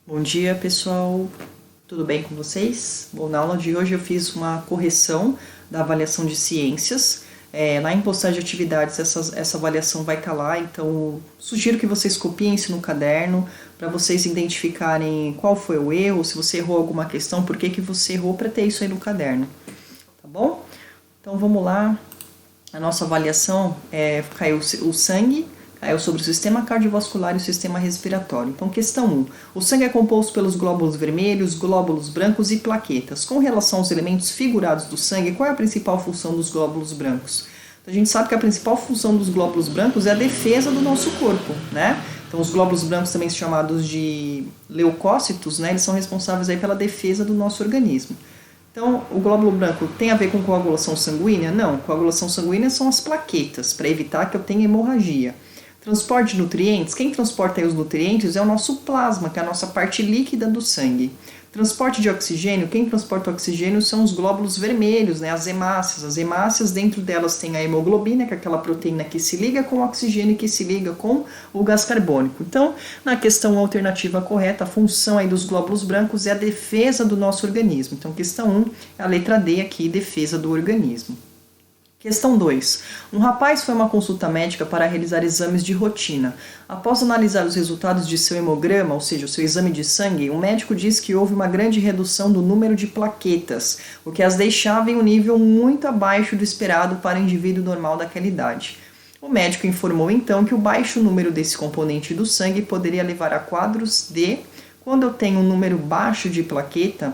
Bom dia, pessoal. Tudo bem com vocês? Bom, na aula de hoje eu fiz uma correção da avaliação de ciências. Lá em postagem de atividades essa avaliação vai estar lá, então sugiro que vocês copiem isso no caderno para vocês identificarem qual foi o erro, se você errou alguma questão, por que você errou, para ter isso aí no caderno, tá bom? Então vamos lá. A nossa avaliação caiu o sangue, caiu sobre o sistema cardiovascular e o sistema respiratório. Então, questão 1. O sangue é composto pelos glóbulos vermelhos, glóbulos brancos e plaquetas. Com relação aos elementos figurados do sangue, qual é a principal função dos glóbulos brancos? Então, a gente sabe que a principal função dos glóbulos brancos é a defesa do nosso corpo, né? Então, os glóbulos brancos, também chamados de leucócitos, né? Eles são responsáveis aí pela defesa do nosso organismo. Então, o glóbulo branco tem a ver com coagulação sanguínea? Não, coagulação sanguínea são as plaquetas, para evitar que eu tenha hemorragia. Transporte de nutrientes, quem transporta aí os nutrientes é o nosso plasma, que é a nossa parte líquida do sangue. Transporte de oxigênio, quem transporta o oxigênio são os glóbulos vermelhos, né, as hemácias. As hemácias, dentro delas tem a hemoglobina, que é aquela proteína que se liga com o oxigênio e que se liga com o gás carbônico. Então, na questão alternativa correta, a função aí dos glóbulos brancos é a defesa do nosso organismo. Então, questão 1 é a letra D aqui, defesa do organismo. Questão 2. Um rapaz foi a uma consulta médica para realizar exames de rotina. Após analisar os resultados de seu hemograma, ou seja, o seu exame de sangue, o médico disse que houve uma grande redução do número de plaquetas, o que as deixava em um nível muito abaixo do esperado para o indivíduo normal daquela idade. O médico informou então que o baixo número desse componente do sangue poderia levar a quadros de, quando eu tenho um número baixo de plaqueta,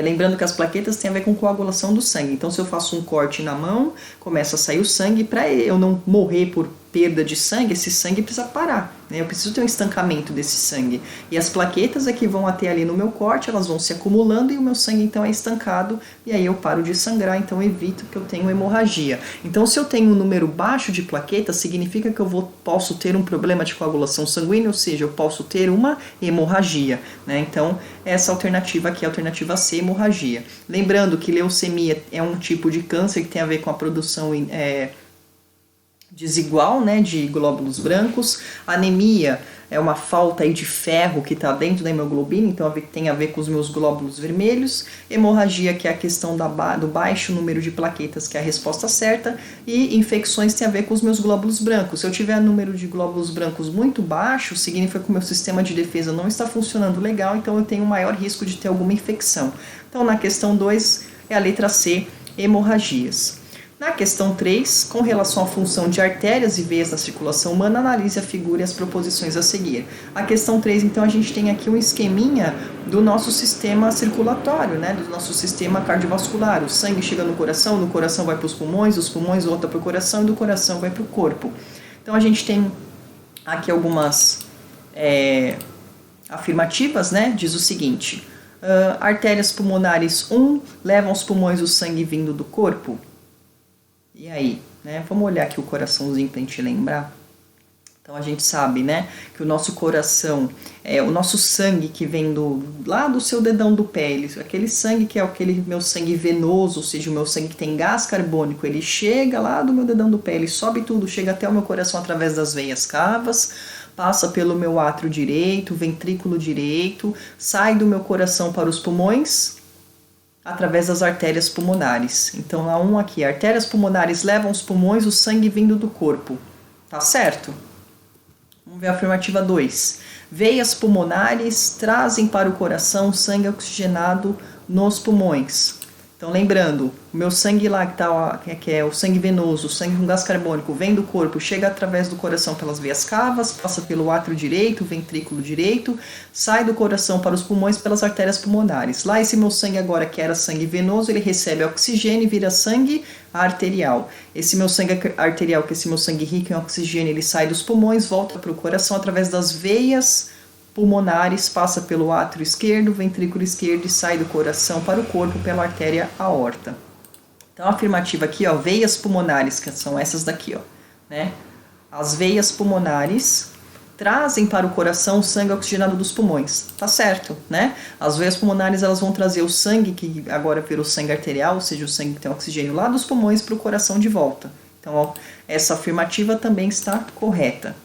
lembrando que as plaquetas têm a ver com coagulação do sangue. Então, se eu faço um corte na mão, começa a sair o sangue. Para eu não morrer por perda de sangue, esse sangue precisa parar, né? Eu preciso ter um estancamento desse sangue. E as plaquetas é que vão até ali no meu corte, elas vão se acumulando e o meu sangue então é estancado. E aí eu paro de sangrar, então evito que eu tenha hemorragia. Então, se eu tenho um número baixo de plaquetas, significa que eu posso ter um problema de coagulação sanguínea, ou seja, eu posso ter uma hemorragia, né? Então, essa alternativa aqui é a alternativa C, hemorragia. Lembrando que leucemia é um tipo de câncer que tem a ver com a produção desigual, né, de glóbulos brancos. Anemia é uma falta aí de ferro que está dentro da hemoglobina, então tem a ver com os meus glóbulos vermelhos. Hemorragia, que é a questão do baixo número de plaquetas, que é a resposta certa. E infecções tem a ver com os meus glóbulos brancos. Se eu tiver número de glóbulos brancos muito baixo, significa que o meu sistema de defesa não está funcionando legal, então eu tenho maior risco de ter alguma infecção. Então, na questão 2 é a letra C, hemorragias. Na questão 3, com relação à função de artérias e veias da circulação humana, analise a figura e as proposições a seguir. A questão 3, então, a gente tem aqui um esqueminha do nosso sistema circulatório, né, do nosso sistema cardiovascular. O sangue chega no coração vai para os pulmões volta para o coração e do coração vai para o corpo. Então, a gente tem aqui algumas afirmativas, né, diz o seguinte: artérias pulmonares 1 levam aos pulmões o sangue vindo do corpo. E aí, né? Vamos olhar aqui o coraçãozinho para a gente lembrar. Então, a gente sabe, né, que o nosso coração, o nosso sangue que vem lá do seu dedão do pé, aquele sangue que é aquele meu sangue venoso, ou seja, o meu sangue que tem gás carbônico, ele chega lá do meu dedão do pé, ele sobe tudo, chega até o meu coração através das veias cavas, passa pelo meu átrio direito, ventrículo direito, sai do meu coração para os pulmões, através das artérias pulmonares. Então, a 1 aqui, artérias pulmonares levam aos pulmões o sangue vindo do corpo. Tá certo? Vamos ver a afirmativa 2. Veias pulmonares trazem para o coração sangue oxigenado nos pulmões. Então, lembrando, o meu sangue lá, que é o sangue venoso, o sangue com gás carbônico, vem do corpo, chega através do coração pelas veias cavas, passa pelo átrio direito, ventrículo direito, sai do coração para os pulmões pelas artérias pulmonares. Lá, esse meu sangue agora, que era sangue venoso, ele recebe oxigênio e vira sangue arterial. Esse meu sangue arterial, que é esse meu sangue rico em oxigênio, ele sai dos pulmões, volta para o coração através das veias pulmonares, passa pelo átrio esquerdo, ventrículo esquerdo e sai do coração para o corpo pela artéria aorta. Então, a afirmativa aqui, ó, veias pulmonares, que são essas daqui, ó, né? As veias pulmonares trazem para o coração o sangue oxigenado dos pulmões. Tá certo, né? As veias pulmonares, elas vão trazer o sangue, que agora virou sangue arterial, ou seja, o sangue que tem oxigênio lá dos pulmões para o coração de volta. Então, ó, essa afirmativa também está correta.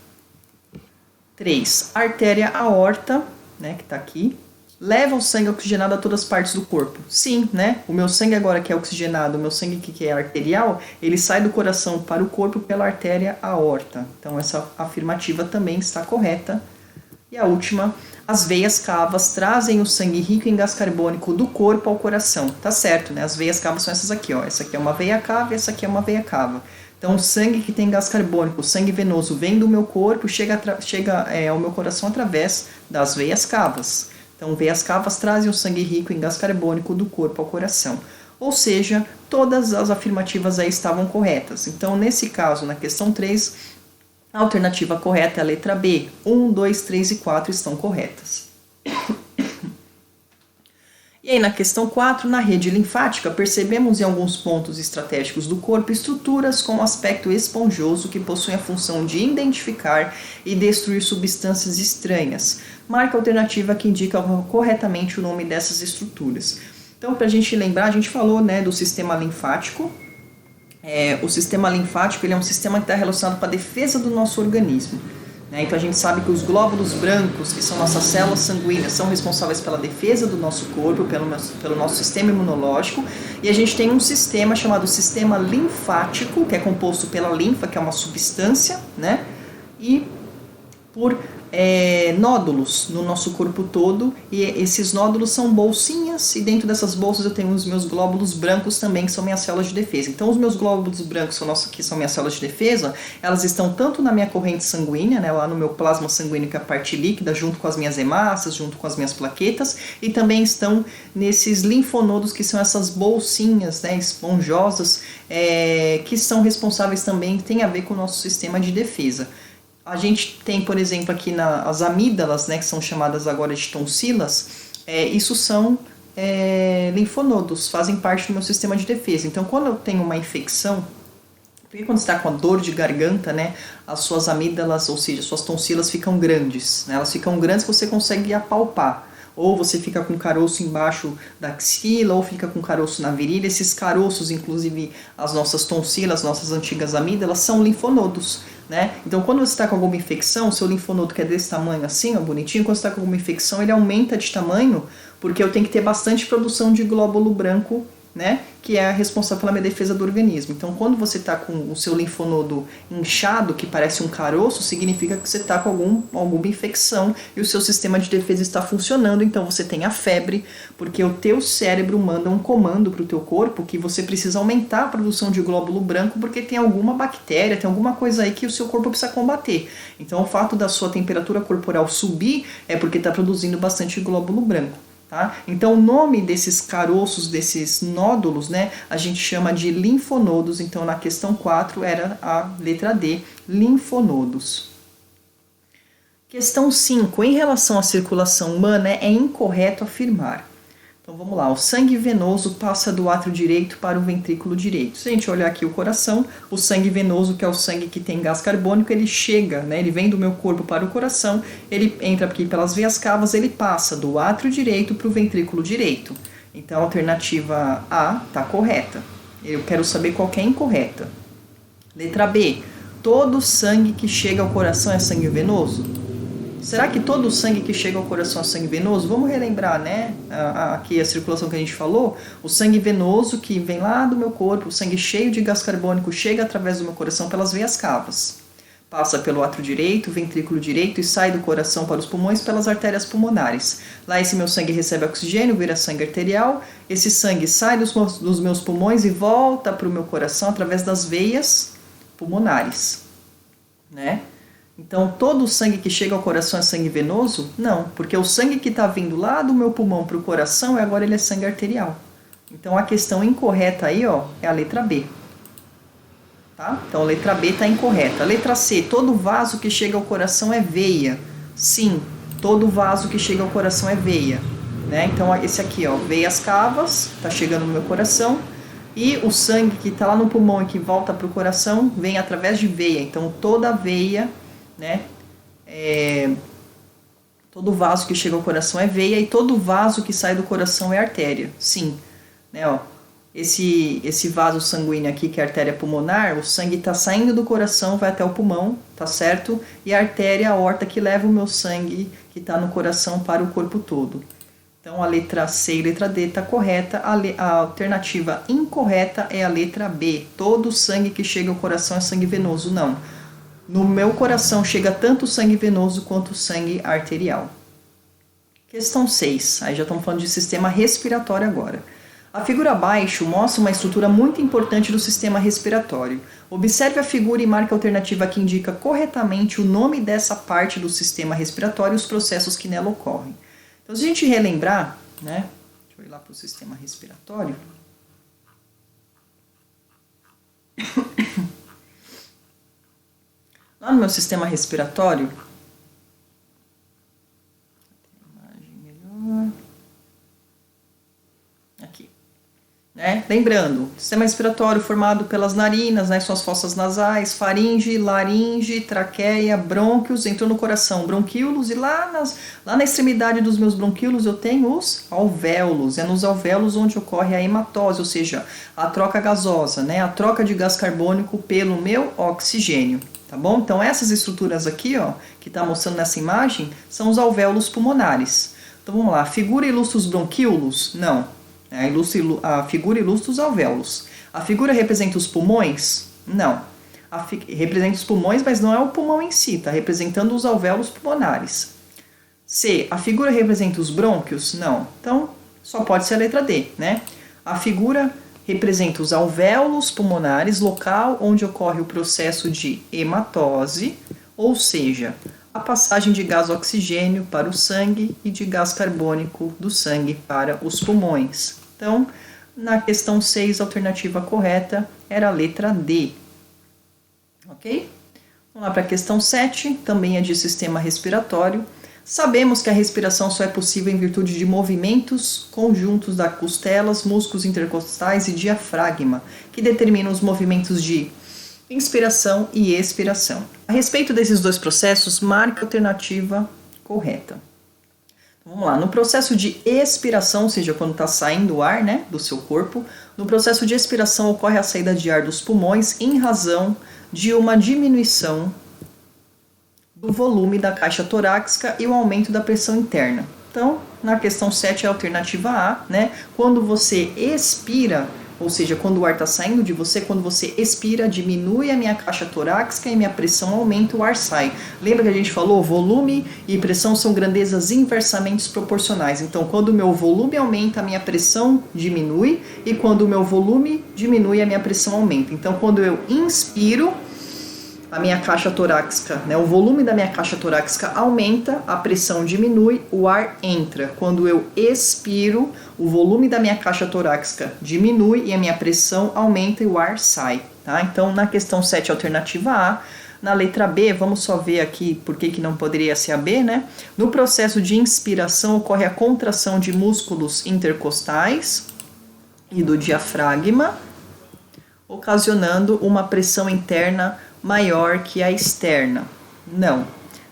3. Artéria aorta né, que está aqui, leva o sangue oxigenado a todas as partes do corpo. Sim, né? O meu sangue agora que é oxigenado, o meu sangue que é arterial, ele sai do coração para o corpo pela artéria aorta. Então essa afirmativa também está correta. E a última, as veias cavas trazem o sangue rico em gás carbônico do corpo ao coração. Tá certo, né? As veias cavas são essas aqui, ó. Essa aqui é uma veia cava e essa aqui é uma veia cava. Então, o sangue que tem gás carbônico, o sangue venoso, vem do meu corpo, chega ao meu coração através das veias cavas. Então, veias cavas trazem o sangue rico em gás carbônico do corpo ao coração. Ou seja, todas as afirmativas aí estavam corretas. Então, nesse caso, na questão 3, a alternativa correta é a letra B. 1, 2, 3 e 4 estão corretas. E aí, na questão 4, na rede linfática, percebemos em alguns pontos estratégicos do corpo estruturas com aspecto esponjoso que possuem a função de identificar e destruir substâncias estranhas. Marca a alternativa que indica corretamente o nome dessas estruturas. Então, para a gente lembrar, a gente falou, né, do sistema linfático. O sistema linfático ele é um sistema que está relacionado com a defesa do nosso organismo. Né? Então a gente sabe que os glóbulos brancos, que são nossas células sanguíneas, são responsáveis pela defesa do nosso corpo, pelo nosso sistema imunológico. E a gente tem um sistema chamado sistema linfático, que é composto pela linfa, que é uma substância, né? E por nódulos no nosso corpo todo, e esses nódulos são bolsinhas, e dentro dessas bolsas eu tenho os meus glóbulos brancos também, que são minhas células de defesa. Então os meus glóbulos brancos, que são minhas células de defesa, elas estão tanto na minha corrente sanguínea, né, lá no meu plasma sanguíneo, que é a parte líquida, junto com as minhas hemácias, junto com as minhas plaquetas, e também estão nesses linfonodos, que são essas bolsinhas, né, esponjosas, que são responsáveis também, tem a ver com o nosso sistema de defesa. A gente tem, por exemplo, aqui as amígdalas, né, que são chamadas agora de tonsilas, isso são linfonodos, fazem parte do meu sistema de defesa. Então, quando eu tenho uma infecção, porque quando você está com a dor de garganta, né, as suas amígdalas, ou seja, suas tonsilas ficam grandes, né, elas ficam grandes que você consegue apalpar. Ou você fica com caroço embaixo da axila, ou fica com caroço na virilha. Esses caroços, inclusive as nossas tonsilas, nossas antigas amígdalas, são linfonodos, né? Então, quando você está com alguma infecção, seu linfonodo que é desse tamanho assim, ó, bonitinho, quando você está com alguma infecção, ele aumenta de tamanho, porque eu tenho que ter bastante produção de glóbulo branco, né, que é a responsável pela minha defesa do organismo. Então, quando você está com o seu linfonodo inchado, que parece um caroço, significa que você está com alguma infecção e o seu sistema de defesa está funcionando. Então, você tem a febre, porque o teu cérebro manda um comando para o teu corpo que você precisa aumentar a produção de glóbulo branco, porque tem alguma bactéria, tem alguma coisa aí que o seu corpo precisa combater. Então, o fato da sua temperatura corporal subir é porque está produzindo bastante glóbulo branco. Tá? Então, o nome desses caroços, desses nódulos, né, a gente chama de linfonodos. Então, na questão 4 era a letra D, linfonodos. Questão 5. Em relação à circulação humana, é incorreto afirmar. Então, vamos lá. O sangue venoso passa do átrio direito para o ventrículo direito. Se a gente olhar aqui o coração, o sangue venoso, que é o sangue que tem gás carbônico, ele chega, né, ele vem do meu corpo para o coração, ele entra aqui pelas veias cavas, ele passa do átrio direito para o ventrículo direito. Então, a alternativa A está correta. Eu quero saber qual que é incorreta. Letra B. Todo sangue que chega ao coração é sangue venoso? Será que todo o sangue que chega ao coração é sangue venoso? Vamos relembrar, né? Aqui a circulação que a gente falou. O sangue venoso que vem lá do meu corpo, o sangue cheio de gás carbônico, chega através do meu coração pelas veias cavas. Passa pelo átrio direito, ventrículo direito e sai do coração para os pulmões pelas artérias pulmonares. Lá esse meu sangue recebe oxigênio, vira sangue arterial. Esse sangue sai dos meus pulmões e volta para o meu coração através das veias pulmonares, né? Então, todo o sangue que chega ao coração é sangue venoso? Não, porque o sangue que está vindo lá do meu pulmão para o coração, agora ele é sangue arterial. Então, a questão incorreta aí, ó, é a letra B. Tá? Então, a letra B está incorreta. A letra C, todo vaso que chega ao coração é veia. Sim, todo vaso que chega ao coração é veia. Né? Então, esse aqui, ó, veias cavas, está chegando no meu coração. E o sangue que está lá no pulmão e que volta para o coração vem através de veia. Então, toda veia, né? Todo vaso que chega ao coração é veia e todo vaso que sai do coração é artéria. Sim, né? Ó, esse vaso sanguíneo aqui, que é a artéria pulmonar, o sangue está saindo do coração, vai até o pulmão, tá certo? E a artéria, a aorta, que leva o meu sangue que está no coração para o corpo todo. Então a letra C e a letra D está correta, a alternativa incorreta é a letra B. Todo o sangue que chega ao coração é sangue venoso, não. No meu coração chega tanto sangue venoso quanto sangue arterial. Questão 6, aí já estamos falando de sistema respiratório agora. A figura abaixo mostra uma estrutura muito importante do sistema respiratório. Observe a figura e marque a alternativa que indica corretamente o nome dessa parte do sistema respiratório e os processos que nela ocorrem. Então, se a gente relembrar, né? Deixa eu ir lá para o sistema respiratório. Lá no meu sistema respiratório, aqui, né? Lembrando, sistema respiratório formado pelas narinas, né? São as fossas nasais, faringe, laringe, traqueia, brônquios, entrou no coração, bronquíolos, e lá na extremidade dos meus bronquíolos eu tenho os alvéolos. É nos alvéolos onde ocorre a hematose, ou seja, a troca gasosa, né? A troca de gás carbônico pelo meu oxigênio. Tá bom? Então essas estruturas aqui, ó, que está mostrando nessa imagem, são os alvéolos pulmonares. Então vamos lá, a figura ilustra os bronquíolos? Não. A figura ilustra os alvéolos. A figura representa os pulmões? Não. Representa os pulmões, mas não é o pulmão em si, está representando os alvéolos pulmonares. C. A figura representa os brônquios? Não. Então, só pode ser a letra D, né? A figura representa os alvéolos pulmonares, local onde ocorre o processo de hematose, ou seja, a passagem de gás oxigênio para o sangue e de gás carbônico do sangue para os pulmões. Então, na questão 6, a alternativa correta era a letra D. Ok? Vamos lá para a questão 7, também é de sistema respiratório. Sabemos que a respiração só é possível em virtude de movimentos conjuntos das costelas, músculos intercostais e diafragma, que determinam os movimentos de inspiração e expiração. A respeito desses dois processos, marque a alternativa correta. Então, vamos lá, no processo de expiração, ou seja, quando está saindo o ar, né, do seu corpo, no processo de expiração ocorre a saída de ar dos pulmões em razão de uma diminuição do volume da caixa torácica e o aumento da pressão interna. Então, na questão 7 é a alternativa A, né? Quando você expira, ou seja, quando o ar está saindo de você, quando você expira, diminui a minha caixa torácica e minha pressão aumenta, o ar sai. Lembra que a gente falou? Volume e pressão são grandezas inversamente proporcionais. Então, quando o meu volume aumenta, a minha pressão diminui, e quando o meu volume diminui, a minha pressão aumenta. Então, quando eu inspiro, a minha caixa torácica, né, o volume da minha caixa torácica aumenta, a pressão diminui, o ar entra. Quando eu expiro, o volume da minha caixa torácica diminui e a minha pressão aumenta e o ar sai. Tá? Então, na questão 7, alternativa A. Na letra B, vamos só ver aqui por que não poderia ser a B, né? No processo de inspiração ocorre a contração de músculos intercostais e do diafragma, ocasionando uma pressão interna maior que a externa. Não.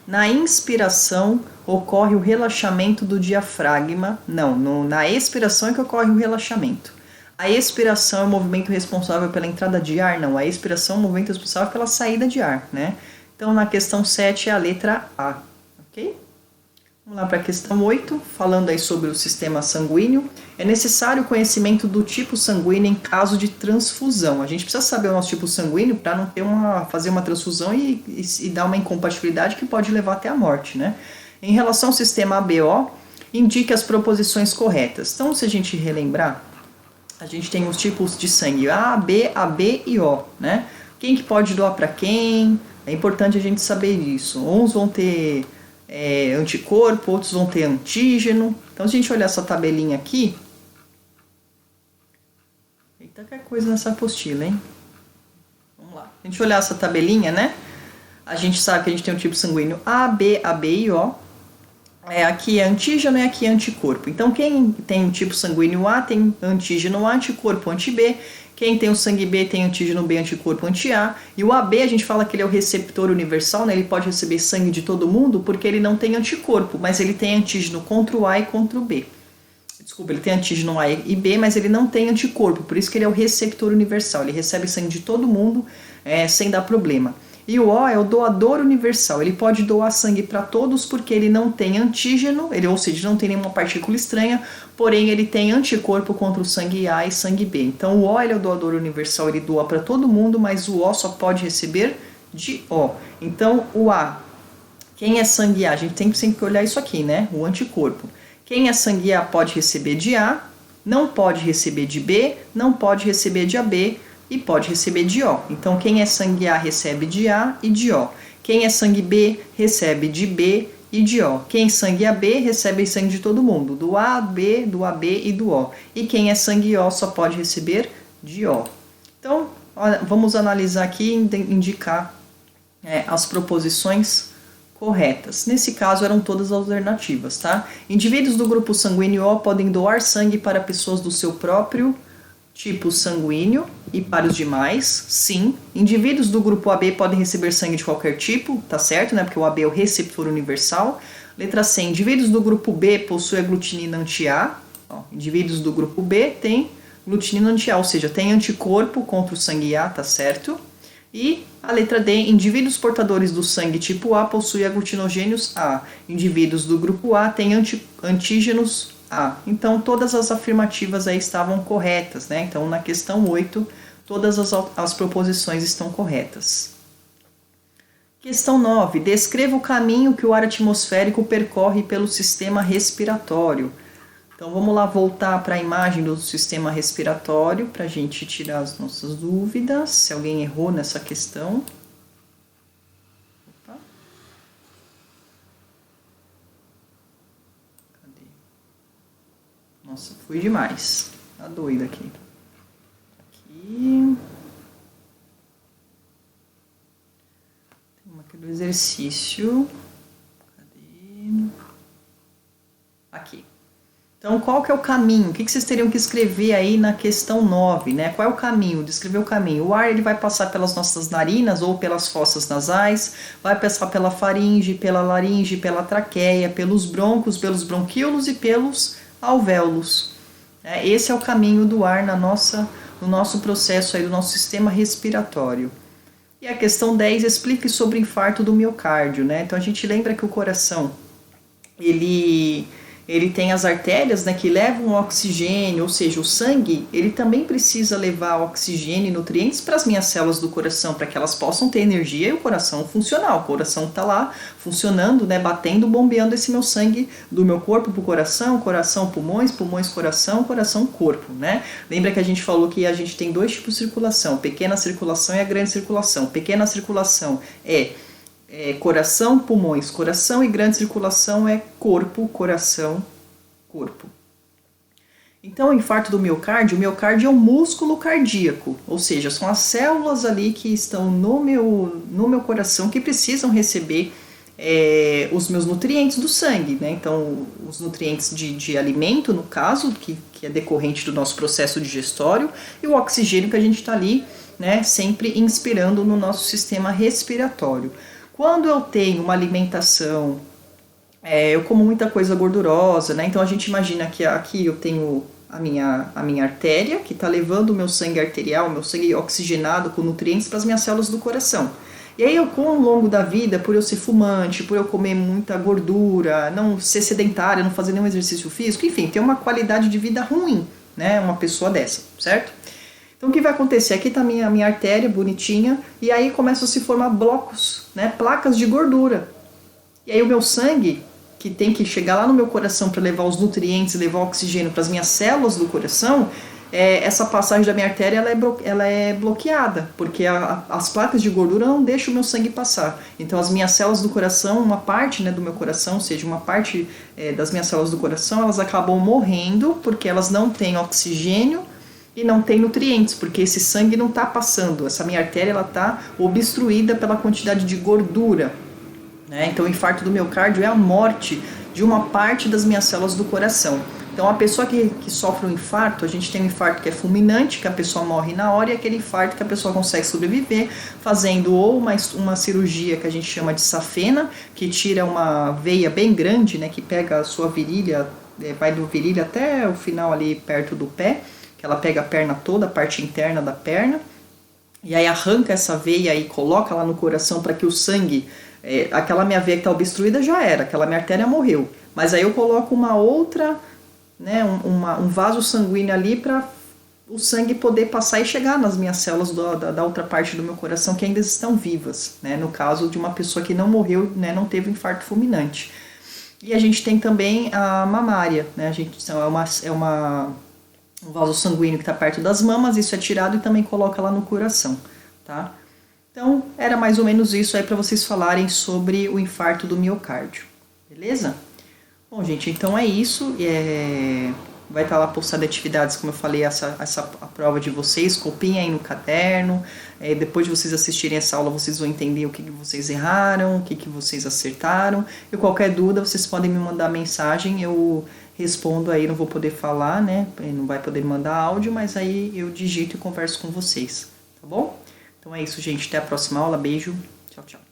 Na inspiração ocorre o relaxamento do diafragma. Não. Na expiração é que ocorre o relaxamento. A expiração é o movimento responsável pela entrada de ar? Não. A expiração é o movimento responsável pela saída de ar, né? Então, na questão 7 é a letra A. Ok? Vamos lá para a questão 8, falando aí sobre o sistema sanguíneo. É necessário o conhecimento do tipo sanguíneo em caso de transfusão. A gente precisa saber o nosso tipo sanguíneo para não ter fazer uma transfusão e dar uma incompatibilidade que pode levar até a morte, né? Em relação ao sistema ABO, indique as proposições corretas. Então, se a gente relembrar, a gente tem os tipos de sangue A, B, AB e O, né? Quem que pode doar para quem? É importante a gente saber isso. Uns vão ter anticorpo, outros vão ter antígeno. Então, se a gente olhar essa tabelinha aqui, eita, que coisa nessa apostila, hein? Vamos lá. Se a gente olhar essa tabelinha, né? A gente sabe que a gente tem o tipo sanguíneo A, B, AB e O. Aqui é antígeno e aqui é anticorpo. Então, quem tem o tipo sanguíneo A tem antígeno A, anticorpo anti-B. Quem tem o sangue B tem antígeno B, anticorpo anti-A. E o AB, a gente fala que ele é o receptor universal, né? Ele pode receber sangue de todo mundo porque ele não tem anticorpo, mas ele tem antígeno contra o A e contra o B. Desculpa, ele tem antígeno A e B, mas ele não tem anticorpo, por isso que ele é o receptor universal, ele recebe sangue de todo mundo sem dar problema. E o O é o doador universal, ele pode doar sangue para todos porque ele não tem antígeno, ou seja, não tem nenhuma partícula estranha, porém ele tem anticorpo contra o sangue A e sangue B. Então o O ele é o doador universal, ele doa para todo mundo, mas o O só pode receber de O. Então o A, quem é sangue A? A gente tem sempre que olhar isso aqui, né? O anticorpo. Quem é sangue A pode receber de A, não pode receber de B, não pode receber de AB e pode receber de O. Então, quem é sangue A recebe de A e de O. Quem é sangue B recebe de B e de O. Quem é sangue AB recebe sangue de todo mundo, do A, B, do AB e do O. E quem é sangue O só pode receber de O. Então, vamos analisar aqui e indicar as proposições corretas. Nesse caso, eram todas alternativas, tá? Indivíduos do grupo sanguíneo O podem doar sangue para pessoas do seu próprio tipo sanguíneo e para os demais, sim. Indivíduos do grupo AB podem receber sangue de qualquer tipo, tá certo, né? Porque o AB é o receptor universal. Letra C. Indivíduos do grupo B possuem aglutinina anti-A. Indivíduos do grupo B têm glutinina anti-A, ou seja, tem anticorpo contra o sangue A, tá certo? E a letra D, indivíduos portadores do sangue tipo A possuem aglutinogênios A. Indivíduos do grupo A têm antígenos A. Então, todas as afirmativas aí estavam corretas, né? Então, na questão 8, todas as proposições estão corretas. Questão 9. Descreva o caminho que o ar atmosférico percorre pelo sistema respiratório. Então, vamos lá voltar para a imagem do sistema respiratório para a gente tirar as nossas dúvidas, se alguém errou nessa questão. Opa. Cadê? Nossa, fui demais. Tá doido aqui. Aqui. Tem uma aqui do exercício. Cadê? Aqui. Então, qual que é o caminho? O que vocês teriam que escrever aí na questão 9, né? Qual é o caminho? Descrever o caminho. O ar ele vai passar pelas nossas narinas ou pelas fossas nasais, vai passar pela faringe, pela laringe, pela traqueia, pelos broncos, pelos bronquíolos e pelos alvéolos. Esse é o caminho do ar no nosso processo aí, do nosso sistema respiratório. E a questão 10, explique sobre o infarto do miocárdio, né? Então, a gente lembra que o coração, ele tem as artérias, né, que levam o oxigênio, ou seja, o sangue, ele também precisa levar oxigênio e nutrientes para as minhas células do coração, para que elas possam ter energia e o coração funcionar. O coração está lá funcionando, né, batendo, bombeando esse meu sangue do meu corpo para o coração, coração, pulmões, pulmões, coração, coração, corpo, né? Lembra que a gente falou que a gente tem dois tipos de circulação, pequena circulação e a grande circulação. Pequena circulação é coração, pulmões, coração, e grande circulação é corpo, coração, corpo. Então, o infarto do miocárdio, o miocárdio é um músculo cardíaco, ou seja, são as células ali que estão no meu coração que precisam receber os meus nutrientes do sangue, né? Então, os nutrientes de alimento, no caso, que é decorrente do nosso processo digestório, e o oxigênio que a gente está ali, né, sempre inspirando no nosso sistema respiratório. Quando eu tenho uma alimentação, eu como muita coisa gordurosa, né? Então a gente imagina que aqui eu tenho a minha artéria, que está levando o meu sangue arterial, o meu sangue oxigenado com nutrientes para as minhas células do coração. E aí com o longo da vida, por eu ser fumante, por eu comer muita gordura, não ser sedentária, não fazer nenhum exercício físico, enfim, ter uma qualidade de vida ruim, né? Uma pessoa dessa, certo? Então, o que vai acontecer? Aqui está a minha artéria bonitinha, e aí começam a se formar blocos, né, placas de gordura. E aí o meu sangue, que tem que chegar lá no meu coração para levar os nutrientes, levar o oxigênio para as minhas células do coração, essa passagem da minha artéria ela é bloqueada, porque as placas de gordura não deixam o meu sangue passar. Então, as minhas células do coração, uma parte, né, do meu coração, ou seja, uma parte das minhas células do coração, elas acabam morrendo porque elas não têm oxigênio e não tem nutrientes, porque esse sangue não está passando, essa minha artéria está obstruída pela quantidade de gordura, né? Então o infarto do miocárdio é a morte de uma parte das minhas células do coração. Então a pessoa que sofre um infarto, a gente tem um infarto que é fulminante, que a pessoa morre na hora, e aquele infarto que a pessoa consegue sobreviver fazendo ou uma cirurgia que a gente chama de safena, que tira uma veia bem grande, né, que pega a sua virilha vai do virilho até o final ali perto do pé, que ela pega a perna toda, a parte interna da perna, e aí arranca essa veia e coloca lá no coração para que o sangue, aquela minha veia que está obstruída já era, aquela minha artéria morreu, mas aí eu coloco uma outra, né, um vaso sanguíneo ali para o sangue poder passar e chegar nas minhas células da outra parte do meu coração que ainda estão vivas, né, no caso de uma pessoa que não morreu, né, não teve um infarto fulminante. E a gente tem também a mamária, né, a gente, um vaso sanguíneo que está perto das mamas, isso é tirado e também coloca lá no coração, tá? Então, era mais ou menos isso aí para vocês falarem sobre o infarto do miocárdio, beleza? Bom, gente, então é isso. Vai estar lá postado atividades, como eu falei, a prova de vocês, copiem aí no caderno. Depois de vocês assistirem essa aula, vocês vão entender o que vocês erraram, o que vocês acertaram. E qualquer dúvida, vocês podem me mandar mensagem, eu respondo aí, não vou poder falar, né? Não vai poder mandar áudio, mas aí eu digito e converso com vocês, tá bom? Então é isso, gente. Até a próxima aula. Beijo. Tchau, tchau.